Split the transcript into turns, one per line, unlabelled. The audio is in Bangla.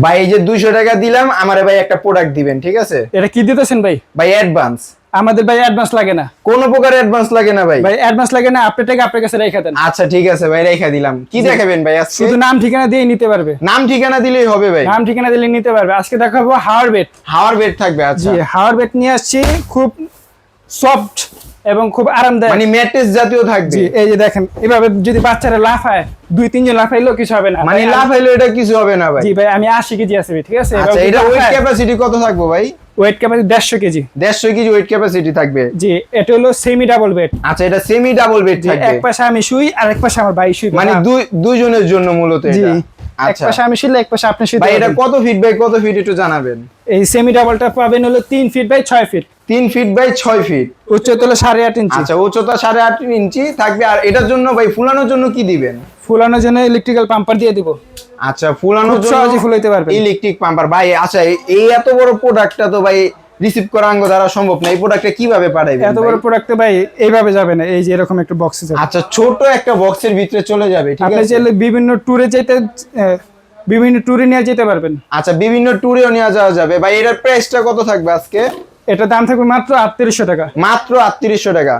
ভাই এই যে 200 টাকা দিলাম, আমারে ভাই একটা প্রোডাক্ট দিবেন, ঠিক আছে?
এটা কি দিতেছেন ভাই?
ভাই অ্যাডভান্স।
আমাদের ভাই অ্যাডভান্স লাগে না।
কোনো প্রকার অ্যাডভান্স লাগে না ভাই?
ভাই অ্যাডভান্স লাগে না, আপনার টাকা আপনার কাছে রেখে দেন।
আচ্ছা ঠিক আছে ভাই, রেখা দিলাম। কি দেখাবেন ভাই আজকে?
শুধু নাম ঠিকানা দিয়ে নিতে পারবে।
নাম ঠিকানা দিলেই হবে ভাই?
নাম ঠিকানা দিলে নিতে পারবে। আজকে দেখাবো হাওয়ার বেড।
হাওয়ার বেড থাকবে? আচ্ছা।
জি, হাওয়ার বেড নিয়ে আসছি, খুব সফট এবং খুব আরামদায়ক,
মানে ম্যাট্রেস জাতীয় থাকবে?
জি। এই যে দেখেন, এভাবে যদি বাচ্চারা লাফায়, 2-3 জন লাফাইলেও কিছু হবে না।
মানে লাফাইলে এটা কিছু হবে না ভাই?
জি ভাই, আমি 80 কেজি আছে ভাই, ঠিক আছে?
আচ্ছা, এটা ওয়েট ক্যাপাসিটি কত থাকবে ভাই?
Wait capacity 150 KG.
150 KG wait capacity থাকবে?
জি, এটা হলো সেমি ডাবল বেড।
আচ্ছা, এটা সেমি ডাবল বেড থাকবে?
এক পাশে আমি শুই আর এক পাশে আমার ভাই শুই।
মানে দুইজনের জন্য মূলত
জি,
এটা?
এক
আচ্ছা
পাশে আমি শুইলে এক পাশে আপনি শুইতে
ভাই, এটা
পারবেন।
কত ফিট বাই কত ফিট একটু জানাবেন?
এই সেমি ডাবলটা পাবেন হলো 3 feet by 6 feet.
3 feet by 6 feet.
উচ্চতা হলো 8.5 ইঞ্চি।
আচ্ছা, উচ্চতা 8.5 ইঞ্চি থাকবে। আর এটার জন্য ভাই ফুলানোর জন্য কি দিবেন?
ফুলানোর জন্য ইলেকট্রিক্যাল পাম্পার দিয়ে দিব।
আচ্ছা, ফুলানোর
খুব
জন্য
সহজে ফুলাইতে পারবেন।
Electric pumper. ভাই আচ্ছা, এই এত বড় প্রোডাক্টটা তো ভাই রিসিভ করা আঙ্গ দ্বারা সম্ভব না। এই প্রোডাক্টটা কিভাবে পাঠাইবেন?
এত বড় প্রোডাক্টে ভাই এইভাবে যাবে না, এই যে এরকম একটা বক্সে যাবে।
আচ্ছা, ছোট একটা বক্সের ভিতরে চলে যাবে, ঠিক
আপনি
আছে?
চাইলে বিভিন্ন ট্যুরে যেতে, বিভিন্ন ট্যুরে নিয়ে যেতে পারবেন।
আচ্ছা, বিভিন্ন ট্যুরেও নিয়ে যাওয়া যাবে। ভাই এটার প্রাইসটা কত থাকবে আজকে?
এটা দাম থাকবে মাত্র 3800 টাকা।
মাত্র 3800 টাকা।